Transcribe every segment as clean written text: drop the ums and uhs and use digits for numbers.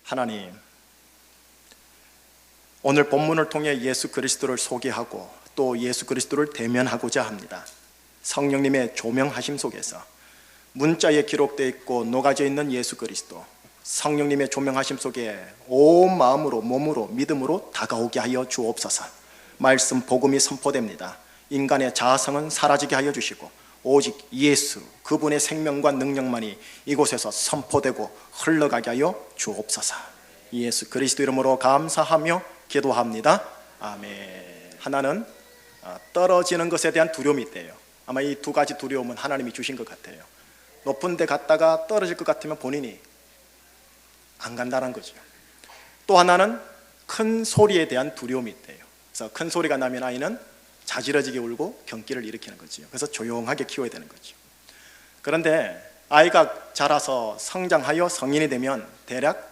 하나님, 오늘 본문을 통해 예수 그리스도를 소개하고 또 예수 그리스도를 대면하고자 합니다. 성령님의 조명하심 속에서 문자에 기록되어 있고 녹아져 있는 예수 그리스도, 성령님의 조명하심 속에 온 마음으로 몸으로 믿음으로 다가오게 하여 주옵소서. 말씀 복음이 선포됩니다. 인간의 자아성은 사라지게 하여 주시고 오직 예수 그분의 생명과 능력만이 이곳에서 선포되고 흘러가게 하여 주옵소서. 예수 그리스도 이름으로 감사하며 기도합니다. 아멘. 하나는 떨어지는 것에 대한 두려움이 있대요. 아마 이 두 가지 두려움은 하나님이 주신 것 같아요. 높은 데 갔다가 떨어질 것 같으면 본인이 안 간다는 거죠. 또 하나는 큰 소리에 대한 두려움이 있대요. 그래서 큰 소리가 나면 아이는 자지러지게 울고 경기를 일으키는 거죠. 그래서 조용하게 키워야 되는 거죠. 그런데 아이가 자라서 성장하여 성인이 되면 대략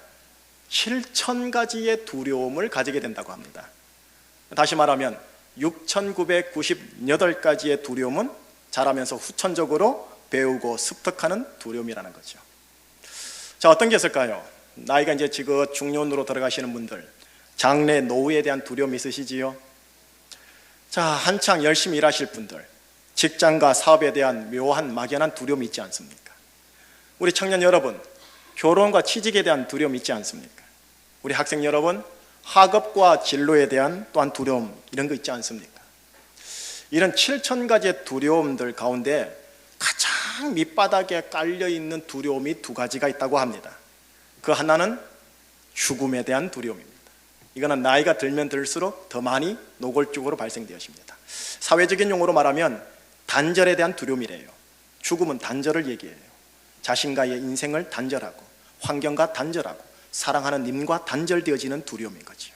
7,000가지의 두려움을 가지게 된다고 합니다. 다시 말하면 6,998가지의 두려움은 자라면서 후천적으로 배우고 습득하는 두려움이라는 거죠. 자, 어떤 게 있을까요? 나이가 이제 지긋 중년으로 들어가시는 분들, 장래 노후에 대한 두려움이 있으시지요? 자, 한창 열심히 일하실 분들, 직장과 사업에 대한 묘한 막연한 두려움이 있지 않습니까? 우리 청년 여러분, 결혼과 취직에 대한 두려움이 있지 않습니까? 우리 학생 여러분, 학업과 진로에 대한 또한 두려움, 이런 거 있지 않습니까? 이런 7,000가지의 두려움들 가운데 가장 밑바닥에 깔려있는 두려움이 두 가지가 있다고 합니다. 그 하나는 죽음에 대한 두려움입니다. 이거는 나이가 들면 들수록 더 많이 노골적으로 발생되었습니다. 사회적인 용어로 말하면 단절에 대한 두려움이래요. 죽음은 단절을 얘기해요. 자신과의 인생을 단절하고 환경과 단절하고 사랑하는 님과 단절되어지는 두려움인 거죠.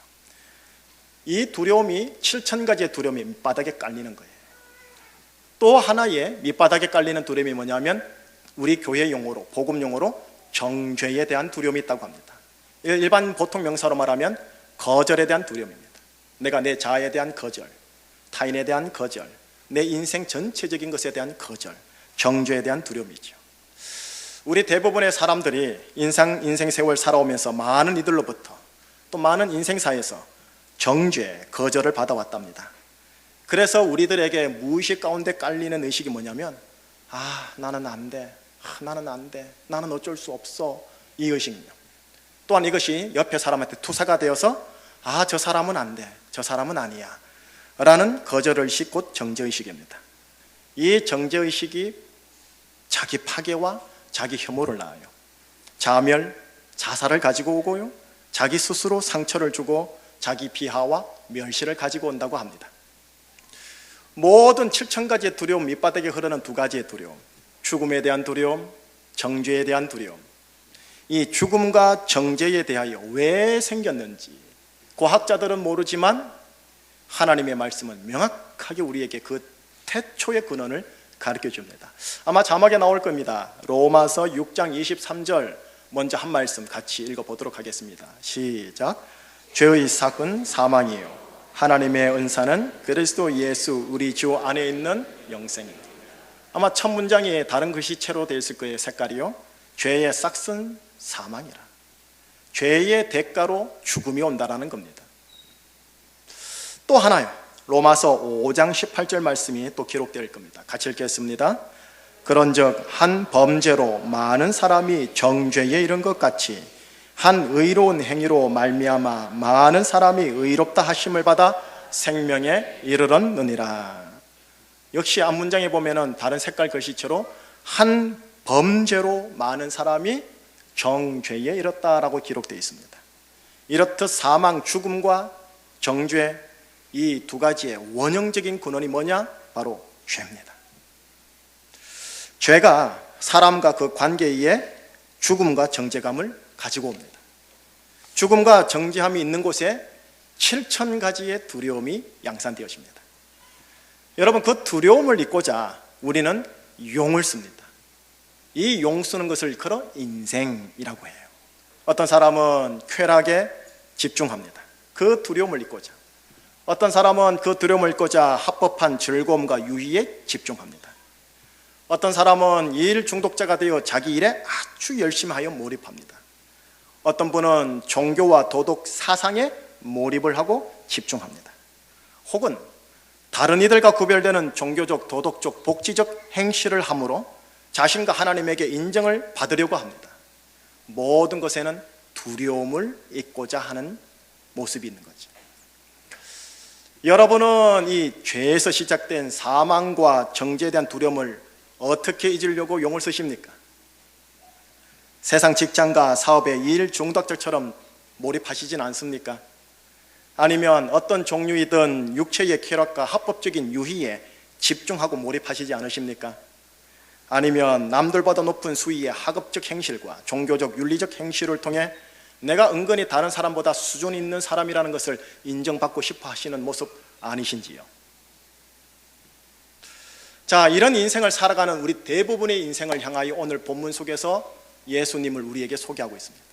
이 두려움이 7,000가지의 두려움이 밑바닥에 깔리는 거예요. 또 하나의 밑바닥에 깔리는 두려움이 뭐냐면 우리 교회 용어로, 복음 용어로 정죄에 대한 두려움이 있다고 합니다. 일반 보통 명사로 말하면 거절에 대한 두려움입니다. 내가 내 자아에 대한 거절, 타인에 대한 거절, 내 인생 전체적인 것에 대한 거절, 정죄에 대한 두려움이죠. 우리 대부분의 사람들이 인생 세월 살아오면서 많은 이들로부터 또 많은 인생사에서 정죄, 거절을 받아왔답니다. 그래서 우리들에게 무의식 가운데 깔리는 의식이 뭐냐면 나는 안 돼, 나는 안 돼, 나는 어쩔 수 없어, 이 의식이요. 또한 이것이 옆에 사람한테 투사가 되어서 저 사람은 안 돼, 저 사람은 아니야 라는 거절의식, 곧 정죄의식입니다. 이 정죄의식이 자기 파괴와 자기 혐오를 낳아요. 자멸, 자살을 가지고 오고요, 자기 스스로 상처를 주고 자기 비하와 멸시를 가지고 온다고 합니다. 모든 7,000가지의 두려움 밑바닥에 흐르는 두 가지의 두려움, 죽음에 대한 두려움, 정죄에 대한 두려움. 이 죽음과 정죄에 대하여 왜 생겼는지 과학자들은 모르지만 하나님의 말씀은 명확하게 우리에게 그 태초의 근원을 가르쳐 줍니다. 아마 자막에 나올 겁니다. 로마서 6장 23절 먼저 한 말씀 같이 읽어보도록 하겠습니다. 시작. 죄의 삭은 사망이요 하나님의 은사는 그리스도 예수 우리 주 안에 있는 영생입니다. 아마 첫 문장이 다른 글씨체로 되어 있을 거예요. 색깔이요. 죄의 삭은 사망이라. 죄의 대가로 죽음이 온다라는 겁니다. 또 하나요. 로마서 5장 18절 말씀이 또 기록될 겁니다. 같이 읽겠습니다. 그런즉 한 범죄로 많은 사람이 정죄에 이른 것 같이 한 의로운 행위로 말미암아 많은 사람이 의롭다 하심을 받아 생명에 이르렀느니라. 역시 앞문장에 보면은 다른 색깔 글씨체로 한 범죄로 많은 사람이 정죄에 이르렀다라고 기록되어 있습니다. 이렇듯 사망, 죽음과 정죄, 이 두 가지의 원형적인 근원이 뭐냐? 바로 죄입니다. 죄가 사람과 그 관계에 죽음과 정죄감을 가지고 옵니다. 죽음과 정죄함이 있는 곳에 7,000가지의 두려움이 양산되어집니다. 여러분, 그 두려움을 잊고자 우리는 용을 씁니다. 이 용 쓰는 것을 일컬어 인생이라고 해요. 어떤 사람은 쾌락에 집중합니다. 그 두려움을 잊고자. 어떤 사람은 그 두려움을 잊고자 합법한 즐거움과 유희에 집중합니다. 어떤 사람은 일 중독자가 되어 자기 일에 아주 열심히 하여 몰입합니다. 어떤 분은 종교와 도덕 사상에 몰입을 하고 집중합니다. 혹은 다른 이들과 구별되는 종교적, 도덕적, 복지적 행실을 함으로 자신과 하나님에게 인정을 받으려고 합니다. 모든 것에는 두려움을 잊고자 하는 모습이 있는 거죠. 여러분은 이 죄에서 시작된 사망과 정죄에 대한 두려움을 어떻게 잊으려고 용을 쓰십니까? 세상 직장과 사업에 일 중독자처럼 몰입하시진 않습니까? 아니면 어떤 종류이든 육체의 쾌락과 합법적인 유희에 집중하고 몰입하시지 않으십니까? 아니면 남들보다 높은 수위의 학업적 행실과 종교적 윤리적 행실을 통해 내가 은근히 다른 사람보다 수준 있는 사람이라는 것을 인정받고 싶어 하시는 모습 아니신지요? 자, 이런 인생을 살아가는 우리 대부분의 인생을 향하여 오늘 본문 속에서 예수님을 우리에게 소개하고 있습니다.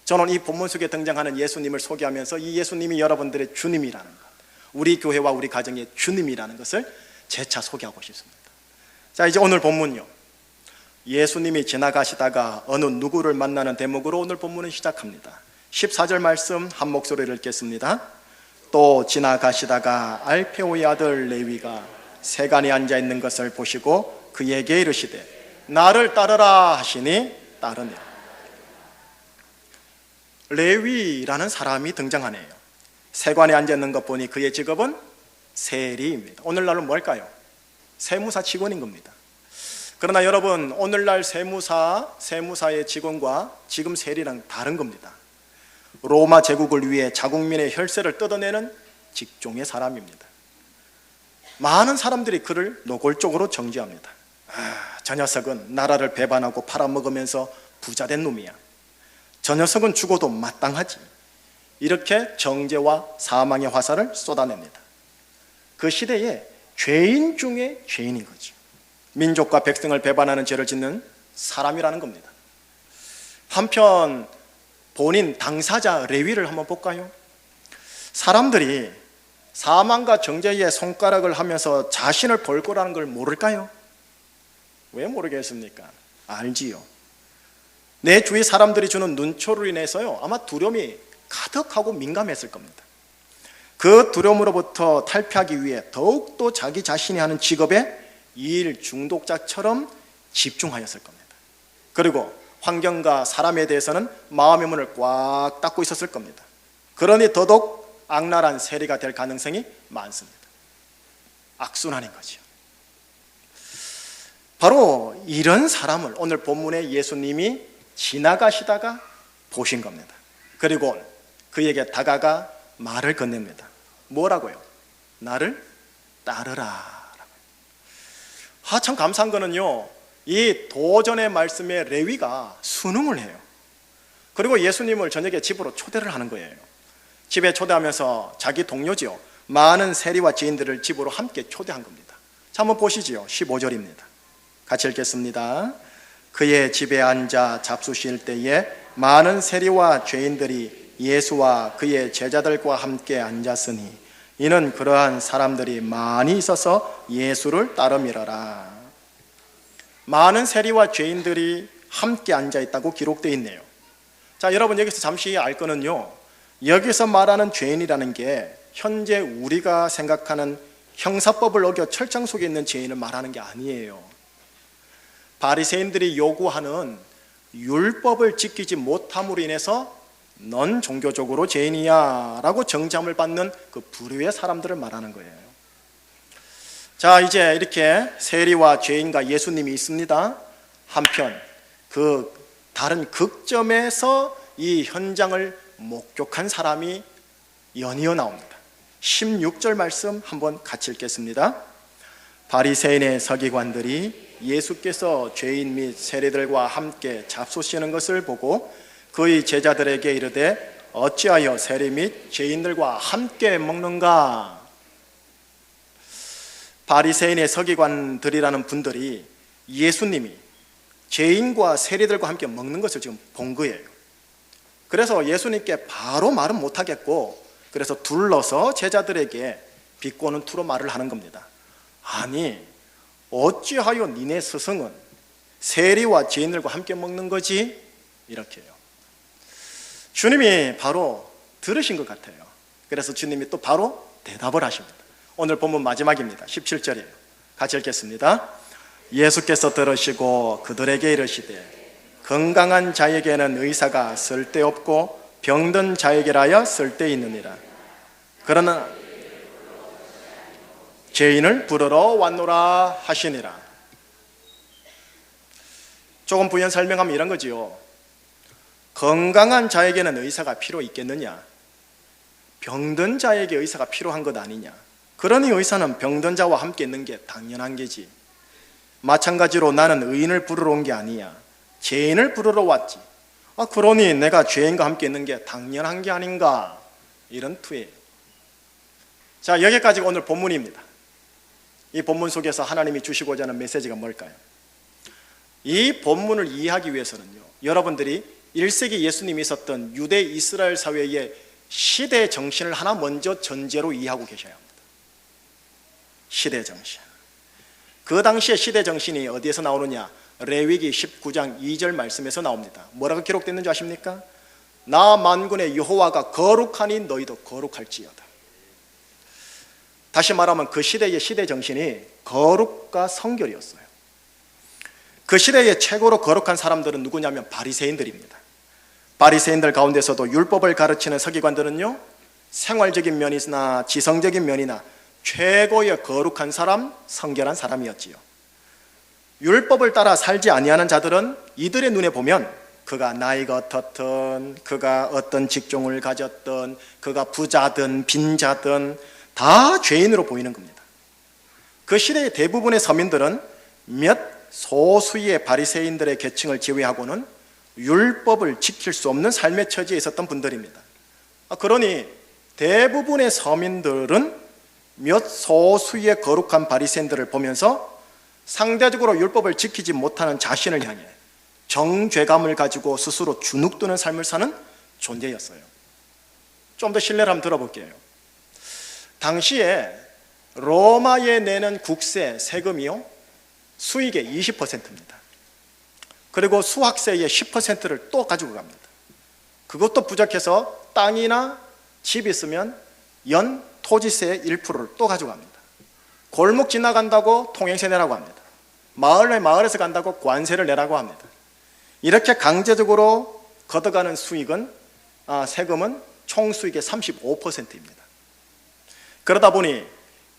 저는 이 본문 속에 등장하는 예수님을 소개하면서 이 예수님이 여러분들의 주님이라는 것, 우리 교회와 우리 가정의 주님이라는 것을 재차 소개하고 싶습니다. 자, 이제 오늘 본문요, 예수님이 지나가시다가 어느 누구를 만나는 대목으로 오늘 본문은 시작합니다. 14절 말씀 한 목소리를 읽겠습니다. 또 지나가시다가 알페오의 아들 레위가 세간에 앉아 있는 것을 보시고 그에게 이르시되 나를 따르라 하시니 따르니라. 레위라는 사람이 등장하네요. 세관에 앉아 있는 것 보니 그의 직업은 세리입니다. 오늘날은 뭘까요? 세무사 직원인 겁니다. 그러나 여러분, 오늘날 세무사의 직원과 지금 세리랑 다른 겁니다. 로마 제국을 위해 자국민의 혈세를 뜯어내는 직종의 사람입니다. 많은 사람들이 그를 노골적으로 정죄합니다. 저 녀석은 나라를 배반하고 팔아먹으면서 부자된 놈이야. 저 녀석은 죽어도 마땅하지. 이렇게 정죄와 사망의 화살을 쏟아냅니다. 그 시대에 죄인 중에 죄인인 거죠. 민족과 백성을 배반하는 죄를 짓는 사람이라는 겁니다. 한편 본인 당사자 레위를 한번 볼까요? 사람들이 사망과 정죄의 손가락을 하면서 자신을 벌 거라는 걸 모를까요? 왜 모르겠습니까? 알지요. 내 주위 사람들이 주는 눈초로 인해서요, 아마 두려움이 가득하고 민감했을 겁니다. 그 두려움으로부터 탈피하기 위해 더욱더 자기 자신이 하는 직업에 일 중독자처럼 집중하였을 겁니다. 그리고 환경과 사람에 대해서는 마음의 문을 꽉 닫고 있었을 겁니다. 그러니 더더욱 악랄한 세리가 될 가능성이 많습니다. 악순환인 거죠. 바로 이런 사람을 오늘 본문에 예수님이 지나가시다가 보신 겁니다. 그리고 그에게 다가가 말을 건넵니다. 뭐라고요? 나를 따르라. 참 감사한 거는요, 이 도전의 말씀에 레위가 순응을 해요. 그리고 예수님을 저녁에 집으로 초대를 하는 거예요. 집에 초대하면서 자기 동료지요, 많은 세리와 지인들을 집으로 함께 초대한 겁니다. 자, 한번 보시지요. 15절입니다. 같이 읽겠습니다. 그의 집에 앉아 잡수실 때에 많은 세리와 죄인들이 예수와 그의 제자들과 함께 앉았으니 이는 그러한 사람들이 많이 있어서 예수를 따름이러라. 많은 세리와 죄인들이 함께 앉아 있다고 기록되어 있네요. 자, 여러분 여기서 잠시 알 거는요, 여기서 말하는 죄인이라는 게 현재 우리가 생각하는 형사법을 어겨 철장 속에 있는 죄인을 말하는 게 아니에요. 바리새인들이 요구하는 율법을 지키지 못함으로 인해서 넌 종교적으로 죄인이야 라고 정죄함을 받는 그 부류의 사람들을 말하는 거예요. 자, 이제 이렇게 세리와 죄인과 예수님이 있습니다. 한편 그 다른 극점에서 이 현장을 목격한 사람이 연이어 나옵니다. 16절 말씀 한번 같이 읽겠습니다. 바리새인의 서기관들이 예수께서 죄인 및 세리들과 함께 잡수시는 것을 보고 그의 제자들에게 이르되 어찌하여 세리 및 죄인들과 함께 먹는가? 바리새인의 서기관들이라는 분들이 예수님이 죄인과 세리들과 함께 먹는 것을 지금 본 거예요. 그래서 예수님께 바로 말은 못하겠고, 그래서 둘러서 제자들에게 비꼬는 투로 말을 하는 겁니다. 아니, 어찌하여 니네 스승은 세리와 죄인들과 함께 먹는 거지? 이렇게요. 주님이 바로 들으신 것 같아요. 그래서 주님이 또 바로 대답을 하십니다. 오늘 본문 마지막입니다. 17절이에요. 같이 읽겠습니다. 예수께서 들으시고 그들에게 이르시되 건강한 자에게는 의사가 쓸데없고 병든 자에게라야 쓸데있느니라. 그러나 죄인을 부르러 왔노라 하시니라. 조금 부연 설명하면 이런 거지요. 건강한 자에게는 의사가 필요 있겠느냐? 병든 자에게 의사가 필요한 것 아니냐? 그러니 의사는 병든 자와 함께 있는 게 당연한 게지. 마찬가지로 나는 의인을 부르러 온 게 아니야. 죄인을 부르러 왔지. 그러니 내가 죄인과 함께 있는 게 당연한 게 아닌가? 이런 투에. 자, 여기까지가 오늘 본문입니다. 이 본문 속에서 하나님이 주시고자 하는 메시지가 뭘까요? 이 본문을 이해하기 위해서는요, 여러분들이 1세기 예수님이 있었던 유대 이스라엘 사회의 시대 정신을 하나 먼저 전제로 이해하고 계셔야 합니다. 시대 정신. 그 당시의 시대 정신이 어디에서 나오느냐? 레위기 19장 2절 말씀에서 나옵니다. 뭐라고 기록됐는지 아십니까? 나 만군의 여호와가 거룩하니 너희도 거룩할지어다. 다시 말하면 그 시대의 시대 정신이 거룩과 성결이었어요. 그 시대의 최고로 거룩한 사람들은 누구냐면 바리새인들입니다. 바리새인들 가운데서도 율법을 가르치는 서기관들은요, 생활적인 면이나 지성적인 면이나 최고의 거룩한 사람, 성결한 사람이었지요. 율법을 따라 살지 아니하는 자들은 이들의 눈에 보면 그가 나이가 어떻든, 그가 어떤 직종을 가졌든, 그가 부자든 빈자든 다 죄인으로 보이는 겁니다. 그 시대의 대부분의 서민들은 몇 소수의 바리새인들의 계층을 제외하고는 율법을 지킬 수 없는 삶의 처지에 있었던 분들입니다. 그러니 대부분의 서민들은 몇 소수의 거룩한 바리새인들을 보면서 상대적으로 율법을 지키지 못하는 자신을 향해 정죄감을 가지고 스스로 주눅드는 삶을 사는 존재였어요. 좀 더 신뢰를 한번 들어볼게요. 당시에 로마에 내는 국세, 세금이요, 수익의 20%입니다. 그리고 수확세의 10%를 또 가지고 갑니다. 그것도 부족해서 땅이나 집이 있으면 연 토지세의 1%를 또 가지고 갑니다. 골목 지나간다고 통행세 내라고 합니다. 마을에서 간다고 관세를 내라고 합니다. 이렇게 강제적으로 걷어가는 수익은, 세금은 총수익의 35%입니다. 그러다 보니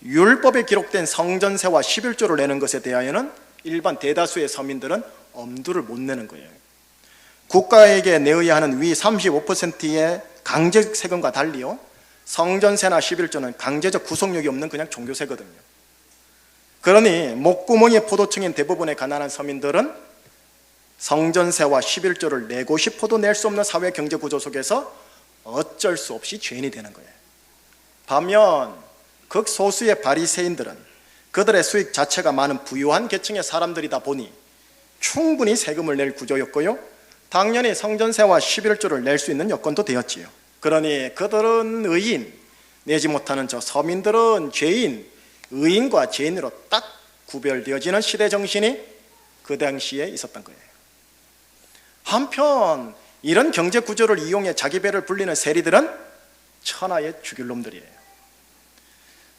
율법에 기록된 성전세와 11조를 내는 것에 대하여는 일반 대다수의 서민들은 엄두를 못 내는 거예요. 국가에게 내어야 하는 위 35%의 강제 세금과 달리요, 성전세나 11조는 강제적 구속력이 없는 그냥 종교세거든요. 그러니 목구멍이 포도청인 대부분의 가난한 서민들은 성전세와 11조를 내고 싶어도 낼 수 없는 사회 경제 구조 속에서 어쩔 수 없이 죄인이 되는 거예요. 반면 극소수의 바리새인들은 그들의 수익 자체가 많은 부유한 계층의 사람들이다 보니 충분히 세금을 낼 구조였고요, 당연히 성전세와 11조를 낼 수 있는 여건도 되었지요. 그러니 그들은 의인, 내지 못하는 저 서민들은 죄인, 의인과 죄인으로 딱 구별되어지는 시대 정신이 그 당시에 있었던 거예요. 한편 이런 경제 구조를 이용해 자기 배를 불리는 세리들은 천하의 죽일 놈들이에요.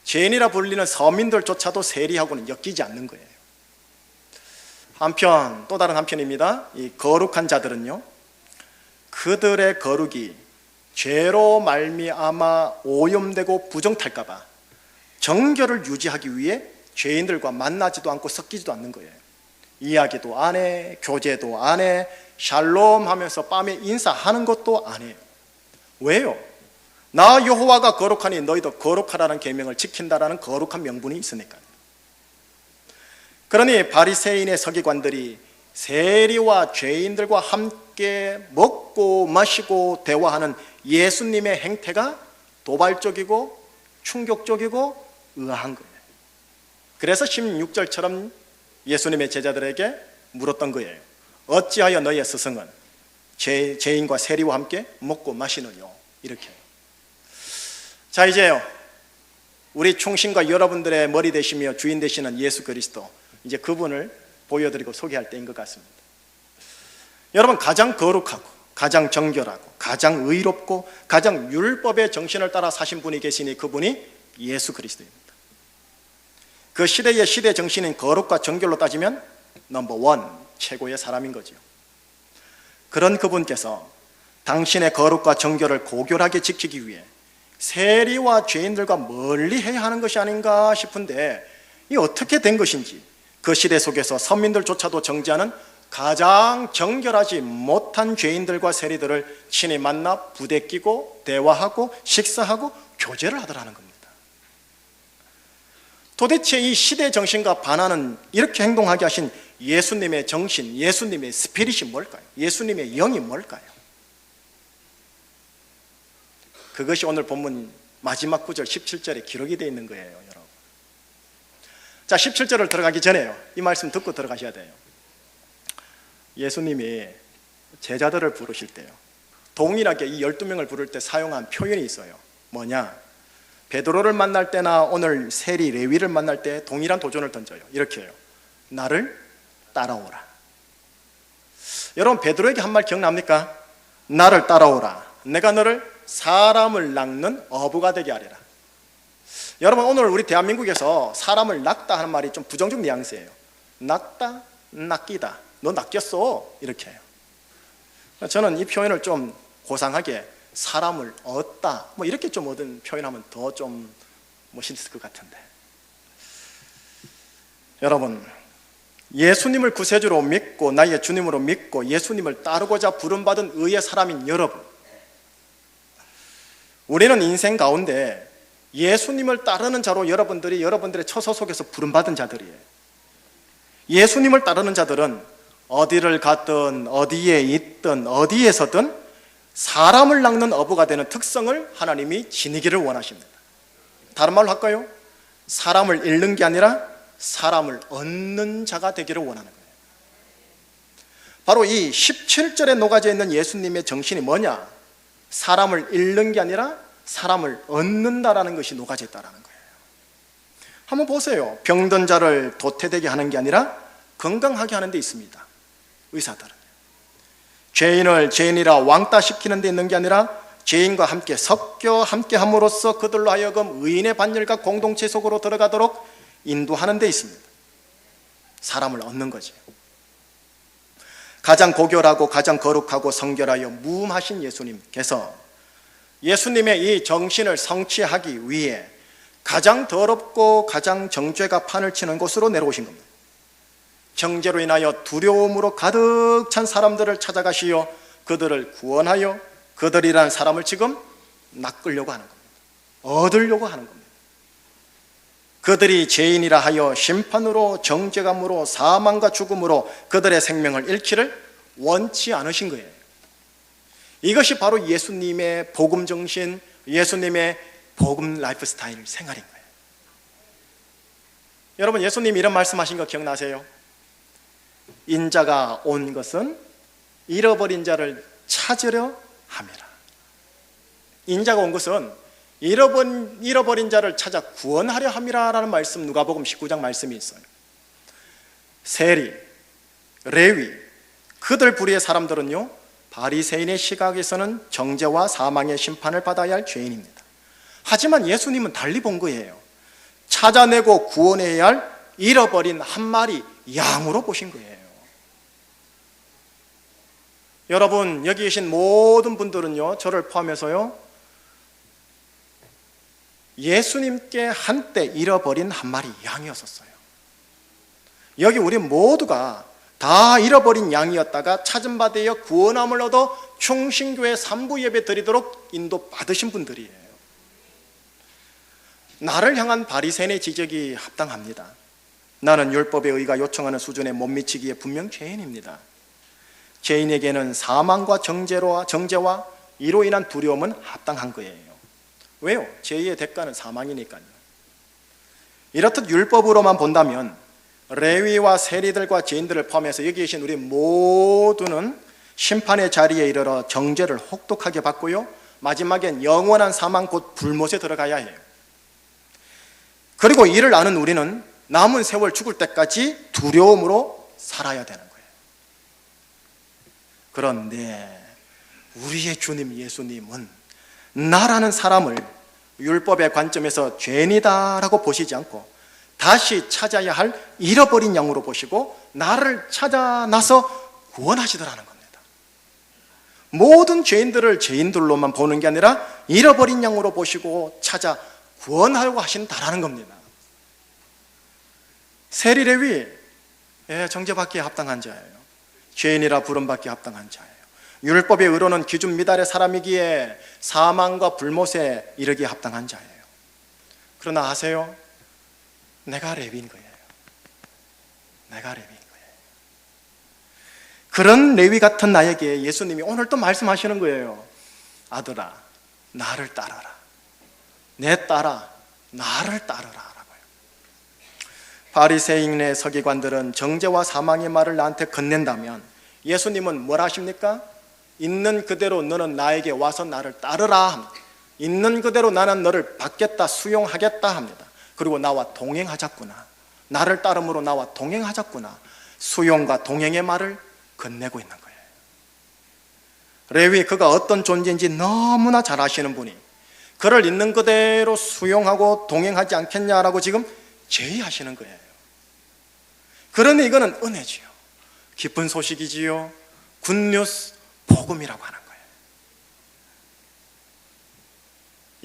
죄인이라 불리는 서민들조차도 세리하고는 엮이지 않는 거예요. 한편, 또 다른 한편입니다. 이 거룩한 자들은요, 그들의 거룩이 죄로 말미암아 오염되고 부정탈까 봐 정결을 유지하기 위해 죄인들과 만나지도 않고 섞이지도 않는 거예요. 이야기도 안 해, 교제도 안 해, 샬롬 하면서 밤에 인사하는 것도 안 해요. 왜요? 나 여호와가 거룩하니 너희도 거룩하라는 계명을 지킨다라는 거룩한 명분이 있으니까요. 그러니 바리새인의 서기관들이 세리와 죄인들과 함께 먹고 마시고 대화하는 예수님의 행태가 도발적이고 충격적이고 의아한 거예요. 그래서 16절처럼 예수님의 제자들에게 물었던 거예요. 어찌하여 너희의 스승은 죄인과 세리와 함께 먹고 마시느뇨? 이렇게. 자, 이제요, 우리 충신과 여러분들의 머리 되시며 주인 되시는 예수 그리스도, 이제 그분을 보여드리고 소개할 때인 것 같습니다. 여러분, 가장 거룩하고 가장 정결하고 가장 의롭고 가장 율법의 정신을 따라 사신 분이 계시니 그분이 예수 그리스도입니다. 그 시대의 시대 정신인 거룩과 정결로 따지면 넘버 원, 최고의 사람인 거죠. 그런 그분께서 당신의 거룩과 정결을 고결하게 지키기 위해 세리와 죄인들과 멀리 해야 하는 것이 아닌가 싶은데, 이 어떻게 된 것인지, 그 시대 속에서 선민들조차도 정죄하는 가장 정결하지 못한 죄인들과 세리들을 친히 만나 부대끼고 대화하고 식사하고 교제를 하더라는 겁니다. 도대체 이 시대 정신과 반하는, 이렇게 행동하게 하신 예수님의 정신, 예수님의 스피릿이 뭘까요? 예수님의 영이 뭘까요? 그것이 오늘 본문 마지막 구절 17절에 기록이 되어 있는 거예요, 여러분. 자, 17절을 들어가기 전에요, 이 말씀 듣고 들어가셔야 돼요. 예수님이 제자들을 부르실 때요, 동일하게 이 12명을 부를 때 사용한 표현이 있어요. 뭐냐? 베드로를 만날 때나 오늘 세리 레위를 만날 때 동일한 도전을 던져요. 이렇게 해요. 나를 따라오라. 여러분, 베드로에게 한 말 기억납니까? 나를 따라오라. 내가 너를 사람을 낚는 어부가 되게 하리라. 여러분, 오늘 우리 대한민국에서 사람을 낚다 하는 말이 좀 부정적 뉘앙스예요. 낚다, 낚이다. 너 낚였어. 이렇게 해요. 저는 이 표현을 좀 고상하게 사람을 얻다, 뭐 이렇게 좀 얻은 표현하면 더 좀 멋있을 것 같은데, 여러분, 예수님을 구세주로 믿고 나의 주님으로 믿고 예수님을 따르고자 부름받은 의의 사람인 여러분, 우리는 인생 가운데 예수님을 따르는 자로 여러분들이 여러분들의 처소 속에서 부름받은 자들이에요. 예수님을 따르는 자들은 어디를 갔든 어디에 있든 어디에서든 사람을 낚는 어부가 되는 특성을 하나님이 지니기를 원하십니다. 다른 말로 할까요? 사람을 잃는 게 아니라 사람을 얻는 자가 되기를 원하는 거예요. 바로 이 17절에 녹아져 있는 예수님의 정신이 뭐냐? 사람을 잃는 게 아니라 사람을 얻는다라는 것이 녹아져 있다는 거예요. 한번 보세요. 병든 자를 도태되게 하는 게 아니라 건강하게 하는 데 있습니다. 의사들은 죄인을 죄인이라 왕따시키는 데 있는 게 아니라 죄인과 함께 섞여 함께 함으로써 그들로 하여금 의인의 반열과 공동체 속으로 들어가도록 인도하는 데 있습니다. 사람을 얻는 거죠. 가장 고결하고 가장 거룩하고 성결하여 무음하신 예수님께서 예수님의 이 정신을 성취하기 위해 가장 더럽고 가장 정죄가 판을 치는 곳으로 내려오신 겁니다. 정죄로 인하여 두려움으로 가득 찬 사람들을 찾아가시어 그들을 구원하여 그들이라는 사람을 지금 낚으려고 하는 겁니다. 얻으려고 하는 겁니다. 그들이 죄인이라 하여 심판으로 정죄감으로 사망과 죽음으로 그들의 생명을 잃기를 원치 않으신 거예요. 이것이 바로 예수님의 복음 정신, 예수님의 복음 라이프 스타일 생활인 거예요. 여러분, 예수님이 이런 말씀하신 거 기억나세요? 인자가 온 것은 잃어버린 자를 찾으려 함이라. 인자가 온 것은 잃어버린 자를 찾아 구원하려 함이라라는 말씀, 누가복음 19장 말씀이 있어요. 세리, 레위, 그들 부류의 사람들은요, 바리새인의 시각에서는 정죄와 사망의 심판을 받아야 할 죄인입니다. 하지만 예수님은 달리 본 거예요. 찾아내고 구원해야 할 잃어버린 한 마리 양으로 보신 거예요. 여러분, 여기 계신 모든 분들은요, 저를 포함해서요, 예수님께 한때 잃어버린 한 마리 양이었었어요. 여기 우리 모두가 다 잃어버린 양이었다가 찾은 바 되어 구원함을 얻어 충신교회 3부 예배 드리도록 인도받으신 분들이에요. 나를 향한 바리새인의 지적이 합당합니다. 나는 율법의 의가 요청하는 수준에 못 미치기에 분명 죄인입니다. 죄인에게는 사망과 정죄와 이로 인한 두려움은 합당한 거예요. 왜요? 죄의 대가는 사망이니까요. 이렇듯 율법으로만 본다면 레위와 세리들과 죄인들을 포함해서 여기 계신 우리 모두는 심판의 자리에 이르러 정죄를 혹독하게 받고요, 마지막엔 영원한 사망 곧 불못에 들어가야 해요. 그리고 이를 아는 우리는 남은 세월 죽을 때까지 두려움으로 살아야 되는 거예요. 그런데 우리의 주님 예수님은 나라는 사람을 율법의 관점에서 죄인이다라고 보시지 않고 다시 찾아야 할 잃어버린 양으로 보시고 나를 찾아 나서 구원하시더라는 겁니다. 모든 죄인들을 죄인들로만 보는 게 아니라 잃어버린 양으로 보시고 찾아 구원하려고 하신다라는 겁니다. 세리 레위, 정죄받기에 합당한 자예요. 죄인이라 부름받기에 합당한 자예요. 율법의 의로는 기준 미달의 사람이기에 사망과 불못에 이르기에 합당한 자예요. 그러나 아세요? 내가 레위인 거예요. 내가 레위인 거예요. 그런 레위 같은 나에게 예수님이 오늘 또 말씀하시는 거예요. 아들아, 나를 따라라. 내 딸아, 나를 따르라 라고요. 바리새인의 서기관들은 정죄와 사망의 말을 나한테 건넨다면 예수님은 뭘 하십니까? 있는 그대로 너는 나에게 와서 나를 따르라 합니다. 있는 그대로 나는 너를 받겠다, 수용하겠다 합니다. 그리고 나와 동행하자꾸나, 나를 따름으로 나와 동행하자꾸나, 수용과 동행의 말을 건네고 있는 거예요. 레위, 그가 어떤 존재인지 너무나 잘 아시는 분이 그를 있는 그대로 수용하고 동행하지 않겠냐라고 지금 제의하시는 거예요. 그러니 이거는 은혜지요. 기쁜 소식이지요. 굿뉴스, 복음이라고 하는 거예요.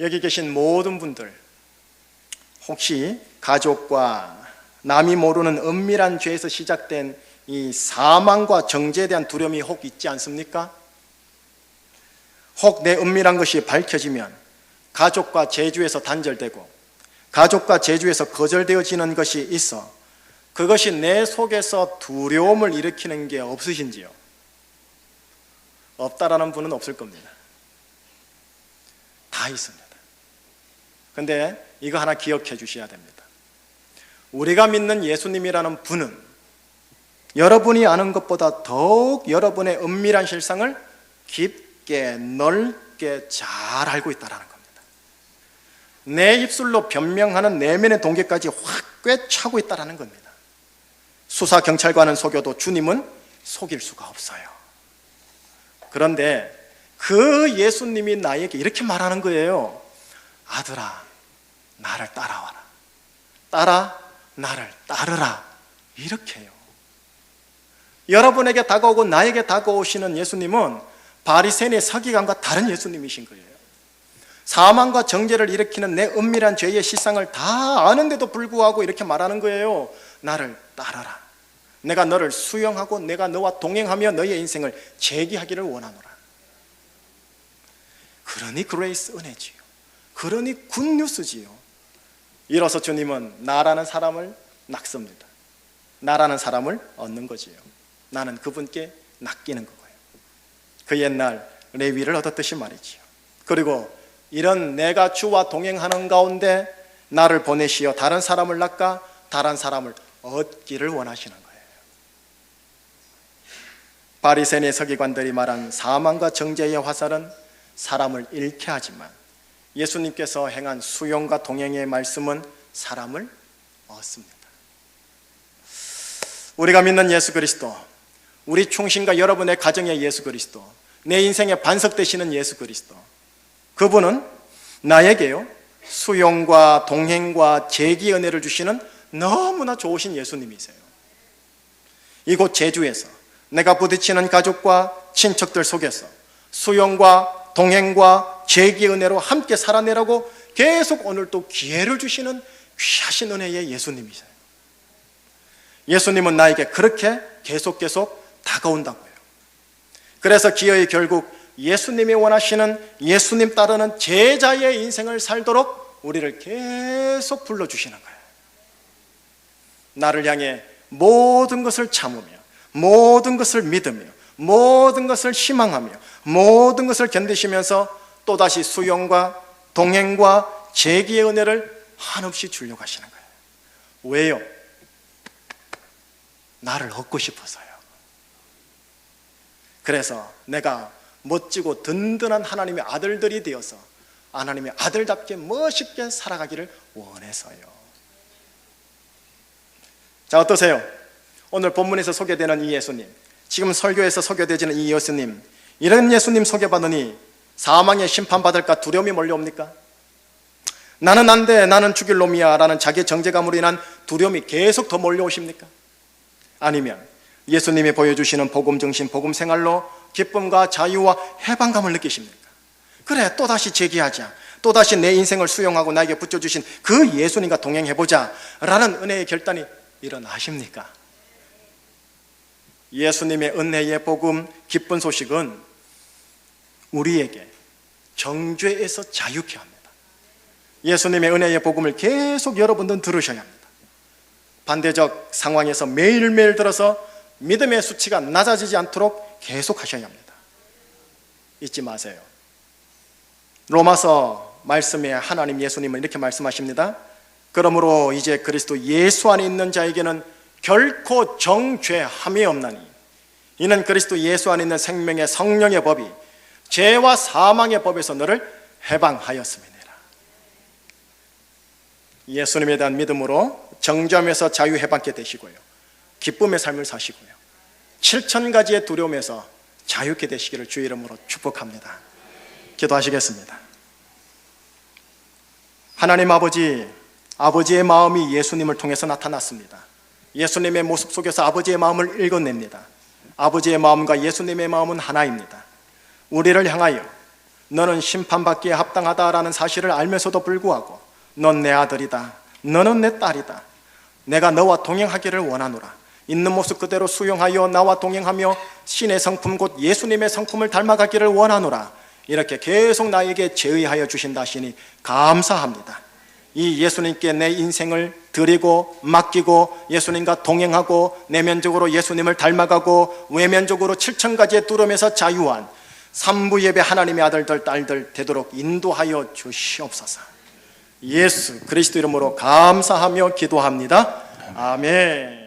여기 계신 모든 분들, 혹시 가족과 남이 모르는 은밀한 죄에서 시작된 이 사망과 정죄에 대한 두려움이 혹 있지 않습니까? 혹 내 은밀한 것이 밝혀지면 가족과 재주에서 단절되고 가족과 재주에서 거절되어지는 것이 있어 그것이 내 속에서 두려움을 일으키는 게 없으신지요? 없다라는 분은 없을 겁니다. 다 있습니다. 근데 이거 하나 기억해 주셔야 됩니다. 우리가 믿는 예수님이라는 분은 여러분이 아는 것보다 더욱 여러분의 은밀한 실상을 깊게 넓게 잘 알고 있다는 겁니다. 내 입술로 변명하는 내면의 동기까지 확 꿰차고 있다는 겁니다. 수사 경찰관은 속여도 주님은 속일 수가 없어요. 그런데 그 예수님이 나에게 이렇게 말하는 거예요. 아들아, 나를 따라와라. 딸아, 나를 따르라. 이렇게요. 여러분에게 다가오고 나에게 다가오시는 예수님은 바리새인의 서기관과 다른 예수님이신 거예요. 사망과 정죄를 일으키는 내 은밀한 죄의 실상을 다 아는데도 불구하고 이렇게 말하는 거예요. 나를 따르라. 내가 너를 수용하고 내가 너와 동행하며 너의 인생을 재기하기를 원하노라. 그러니 그레이스, 은혜지요. 그러니 굿뉴스지요. 이로써 주님은 나라는 사람을 낳습니다. 나라는 사람을 얻는 거지요. 나는 그분께 낚이는 거고요. 그 옛날 레위를 얻었듯이 말이지요. 그리고 이런 내가 주와 동행하는 가운데 나를 보내시어 다른 사람을 낳아 다른 사람을 얻기를 원하시는 거예요. 바리새인의 서기관들이 말한 사망과 정죄의 화살은 사람을 잃게 하지만 예수님께서 행한 수용과 동행의 말씀은 사람을 얻습니다. 우리가 믿는 예수 그리스도, 우리 충신과 여러분의 가정의 예수 그리스도, 내 인생의 반석 되시는 예수 그리스도, 그분은 나에게요 수용과 동행과 재기 은혜를 주시는 너무나 좋으신 예수님이세요. 이곳 제주에서 내가 부딪히는 가족과 친척들 속에서 수용과 동행과 재기 은혜로 함께 살아내라고 계속 오늘 또 기회를 주시는 귀하신 은혜의 예수님이세요. 예수님은 나에게 그렇게 계속 다가온다고요. 그래서 기어이 결국 예수님이 원하시는 예수님 따르는 제자의 인생을 살도록 우리를 계속 불러주시는 거예요. 나를 향해 모든 것을 참으며 모든 것을 믿으며 모든 것을 희망하며 모든 것을 견디시면서 또다시 수용과 동행과 재기의 은혜를 한없이 주려고 하시는 거예요. 왜요? 나를 얻고 싶어서요. 그래서 내가 멋지고 든든한 하나님의 아들들이 되어서 하나님의 아들답게 멋있게 살아가기를 원해서요. 자, 어떠세요? 오늘 본문에서 소개되는 이 예수님, 지금 설교에서 소개되지는 이 예수님, 이런 예수님 소개받으니 사망의 심판받을까 두려움이 몰려옵니까? 나는 안 돼, 나는 죽일 놈이야 라는 자기의 정죄감으로 인한 두려움이 계속 더 몰려오십니까? 아니면 예수님이 보여주시는 복음 정신, 복음 생활로 기쁨과 자유와 해방감을 느끼십니까? 그래, 또다시 재기하자, 또다시 내 인생을 수용하고 나에게 붙여주신 그 예수님과 동행해보자 라는 은혜의 결단이 일어나십니까? 예수님의 은혜의 복음, 기쁜 소식은 우리에게 정죄에서 자유케 합니다. 예수님의 은혜의 복음을 계속 여러분들은 들으셔야 합니다. 반대적 상황에서 매일매일 들어서 믿음의 수치가 낮아지지 않도록 계속 하셔야 합니다. 잊지 마세요. 로마서 말씀에 하나님 예수님은 이렇게 말씀하십니다. 그러므로 이제 그리스도 예수 안에 있는 자에게는 결코 정죄함이 없나니 이는 그리스도 예수 안에 있는 생명의 성령의 법이 죄와 사망의 법에서 너를 해방하였음이니라. 예수님에 대한 믿음으로 정죄함에서 자유해방케 되시고요, 기쁨의 삶을 사시고요, 7,000가지의 두려움에서 자유케 되시기를 주의 이름으로 축복합니다. 기도하시겠습니다. 하나님 아버지, 아버지의 마음이 예수님을 통해서 나타났습니다. 예수님의 모습 속에서 아버지의 마음을 읽어냅니다. 아버지의 마음과 예수님의 마음은 하나입니다. 우리를 향하여 너는 심판받기에 합당하다라는 사실을 알면서도 불구하고 넌 내 아들이다, 너는 내 딸이다, 내가 너와 동행하기를 원하노라, 있는 모습 그대로 수용하여 나와 동행하며 신의 성품 곧 예수님의 성품을 닮아가기를 원하노라, 이렇게 계속 나에게 제의하여 주신다 하시니 감사합니다. 이 예수님께 내 인생을 드리고 맡기고 예수님과 동행하고 내면적으로 예수님을 닮아가고 외면적으로 7,000가지의 두려움에서 자유한 삼부 예배 하나님의 아들들 딸들 되도록 인도하여 주시옵소서. 예수 그리스도 이름으로 감사하며 기도합니다. 아멘.